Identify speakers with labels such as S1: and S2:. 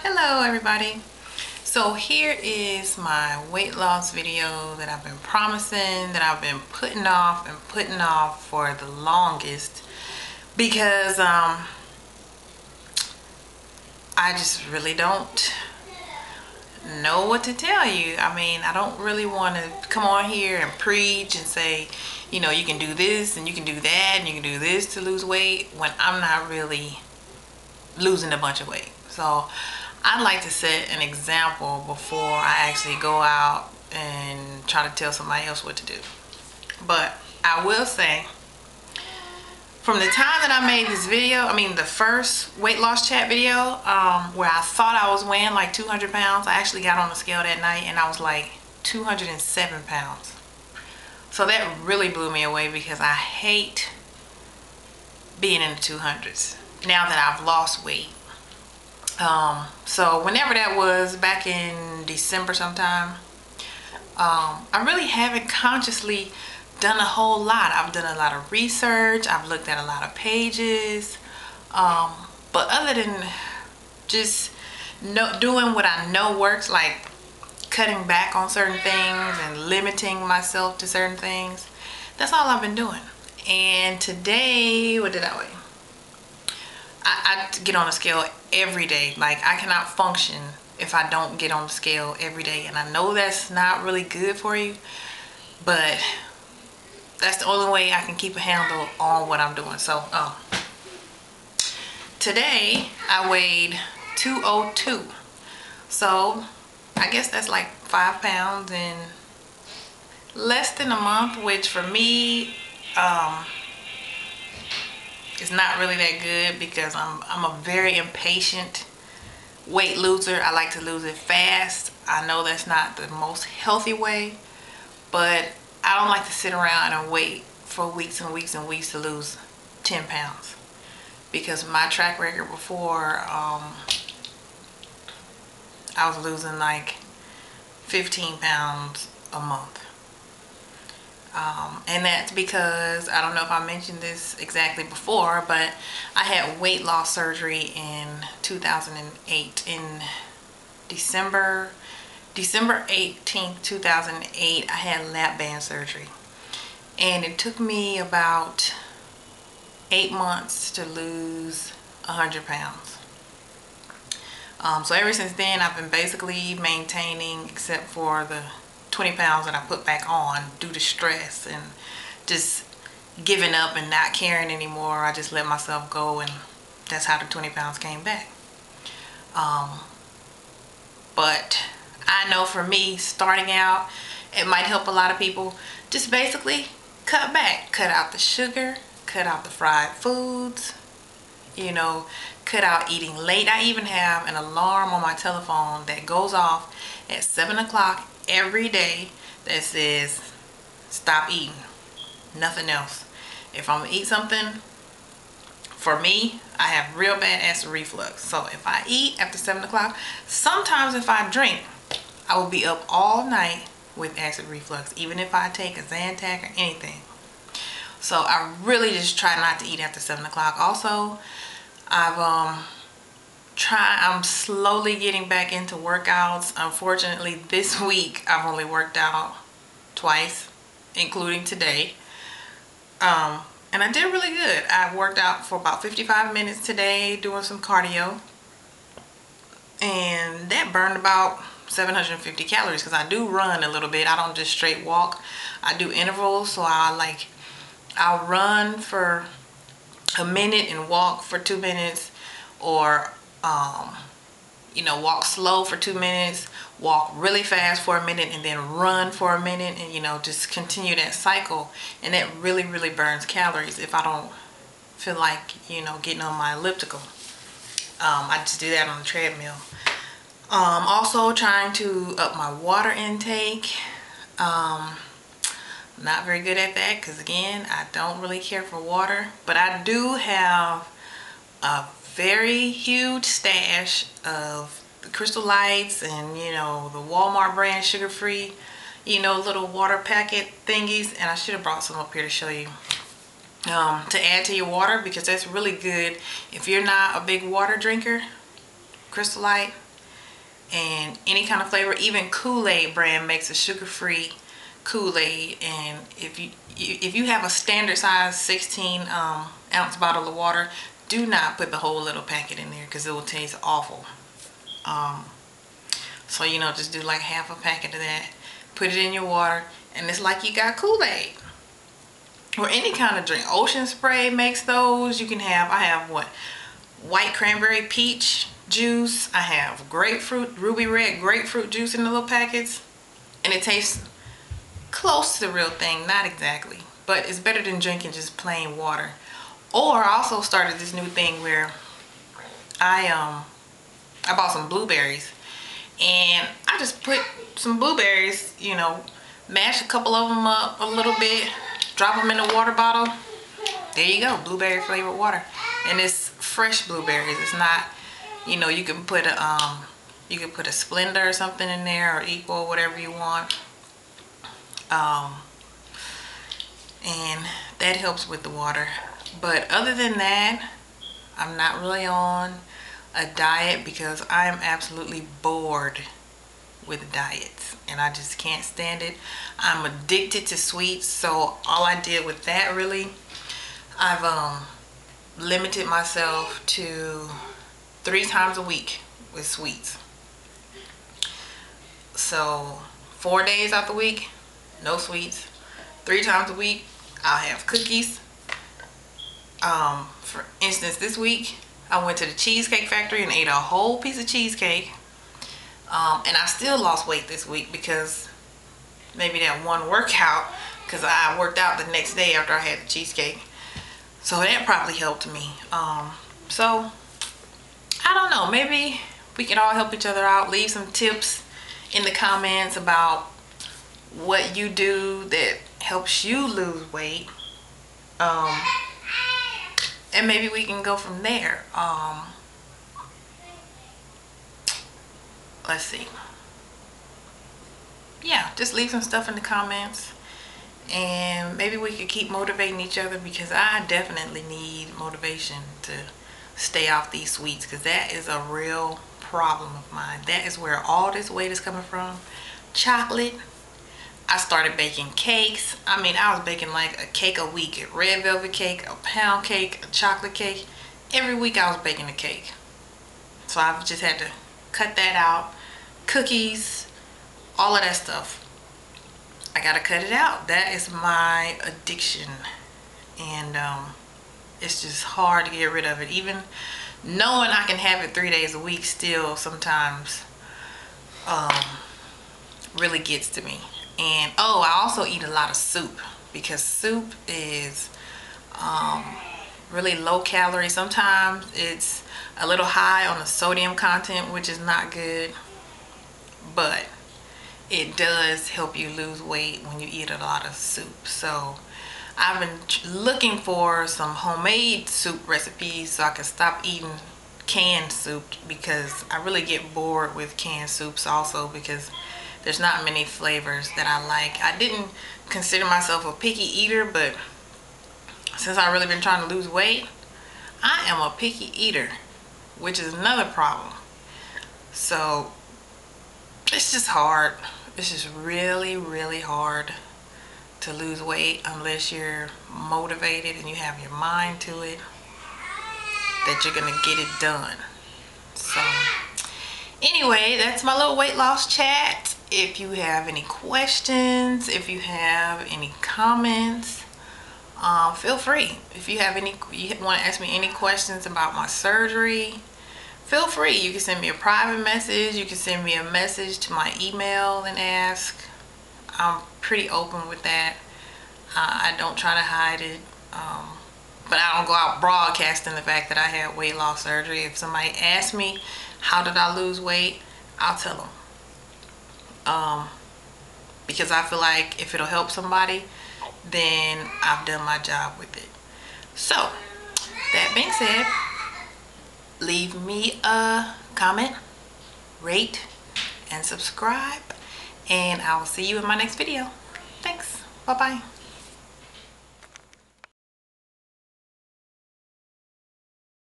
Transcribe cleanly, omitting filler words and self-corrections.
S1: Hello everybody. So here is my weight loss video that I've been promising, that I've been putting off and putting off for the longest because I just really don't know what to tell you. I mean, I don't really want to come on here and preach and say, you know, you can do this and you can do that and you can do this to lose weight when I'm not really losing a bunch of weight. So I'd like to set an example before I actually go out and try to tell somebody else what to do. But I will say, from the time that I made this video, the first weight loss chat video, where I thought I was weighing like 200 pounds, I actually got on the scale that night and I was like 207 pounds. So that really blew me away because I hate being in the 200s now that I've lost weight. So whenever that was, back in December sometime, I really haven't consciously done a whole lot. I've done a lot of research, I've looked at a lot of pages, but other than just doing what I know works, like cutting back on certain things and limiting myself to certain things, that's all I've been doing. And today, what did I weigh? I get on the scale every day. Like, I cannot function if I don't get on the scale every day. And I know that's not really good for you, but that's the only way I can keep a handle on what I'm doing. So today I weighed 202. So I guess that's like 5 pounds in less than a month, which for me, it's not really that good because I'm a very impatient weight loser. I like to lose it fast. I know that's not the most healthy way, but I don't like to sit around and wait for weeks and weeks and weeks to lose 10 pounds. Because my track record before, I was losing like 15 pounds a month. And that's because, I don't know if I mentioned this exactly before, but I had weight loss surgery in 2008. In December 18th, 2008, I had lap band surgery. And it took me about 8 months to lose 100 pounds. So ever since then, I've been basically maintaining, except for the 20 pounds that I put back on due to stress and just giving up and not caring anymore. I just let myself go, and that's how the 20 pounds came back. But I know for me, starting out, it might help a lot of people. Just basically cut back, cut out the sugar, cut out the fried foods, you know, cut out eating late. I even have an alarm on my telephone that goes off at 7 o'clock every day that says stop eating, nothing else. If I'm gonna eat something, for me, I have real bad acid reflux. So if I eat after 7 o'clock, sometimes if I drink, I will be up all night with acid reflux, even if I take a Zantac or anything. So I really just try not to eat after 7 o'clock. Also, I'm slowly getting back into workouts. Unfortunately, this week I've only worked out twice, including today. And I did really good. I worked out for about 55 minutes today doing some cardio. And that burned about 750 calories because I do run a little bit. I don't just straight walk. I do intervals, so I'll run for a minute and walk for 2 minutes, or walk slow for 2 minutes, walk really fast for a minute, and then run for a minute, and just continue that cycle. And that really burns calories if I don't feel like getting on my elliptical. I just do that on the treadmill. Also trying to up my water intake. Not very good at that because, again, I don't really care for water, but I do have a very huge stash of the Crystal Lights and the Walmart brand sugar-free little water packet thingies, and I should have brought some up here to show you, to add to your water, because that's really good if you're not a big water drinker. Crystal Light, and any kind of flavor. Even Kool-Aid brand makes a sugar-free Kool-Aid, and if you have a standard size 16 ounce bottle of water, do not put the whole little packet in there because it will taste awful. So just do like half a packet of that, put it in your water, and it's like you got Kool-Aid. Or any kind of drink. Ocean Spray makes those. I have what, white cranberry peach juice. I have grapefruit, ruby red grapefruit juice in the little packets, and it tastes close to the real thing. Not exactly, but it's better than drinking just plain water. Or I also started this new thing where I bought some blueberries, and I just put some blueberries, mash a couple of them up a little bit, drop them in a water bottle. There you go, blueberry flavored water. And it's fresh blueberries. It's not, you can put a Splenda or something in there, or Equal, whatever you want. And that helps with the water. But other than that, I'm not really on a diet because I'm absolutely bored with diets, and I just can't stand it. I'm addicted to sweets, so all I did with that, really, I've limited myself to 3 times a week with sweets. So 4 days out the week, no sweets. 3 times a week, I'll have cookies. For instance, this week I went to the Cheesecake Factory and ate a whole piece of cheesecake. And I still lost weight this week because maybe that one workout, because I worked out the next day after I had the cheesecake. So that probably helped me. So I don't know, maybe we can all help each other out. Leave some tips in the comments about what you do that helps you lose weight. And maybe we can go from there. Let's see. Yeah, just leave some stuff in the comments, and maybe we could keep motivating each other, because I definitely need motivation to stay off these sweets, because that is a real problem of mine. That is where all this weight is coming from. Chocolate. I started baking cakes. I mean, I was baking like a cake a week. A red velvet cake, a pound cake, a chocolate cake. Every week I was baking a cake. So I've just had to cut that out. Cookies, all of that stuff. I gotta cut it out. That is my addiction. And it's just hard to get rid of it. Even knowing I can have it 3 days a week still sometimes really gets to me. And I also eat a lot of soup, because soup is really low calorie. Sometimes it's a little high on the sodium content, which is not good, but it does help you lose weight when you eat a lot of soup. So I've been looking for some homemade soup recipes so I can stop eating canned soup, because I really get bored with canned soups also, because there's not many flavors that I like. I didn't consider myself a picky eater, but since I've really been trying to lose weight, I am a picky eater, which is another problem. So it's just hard. It's just really, really hard to lose weight unless you're motivated and you have your mind to it, that you're gonna get it done. So anyway, that's my little weight loss chat. If you have any questions, if you have any comments, feel free. If you want to ask me any questions about my surgery, feel free. You can send me a private message. You can send me a message to my email and ask. I'm pretty open with that. I don't try to hide it. But I don't go out broadcasting the fact that I had weight loss surgery. If somebody asks me, how did I lose weight? I'll tell them. Because I feel like if it'll help somebody, then I've done my job with it. So, that being said, leave me a comment, rate, and subscribe. And I will see you in my next video. Thanks. Bye-bye.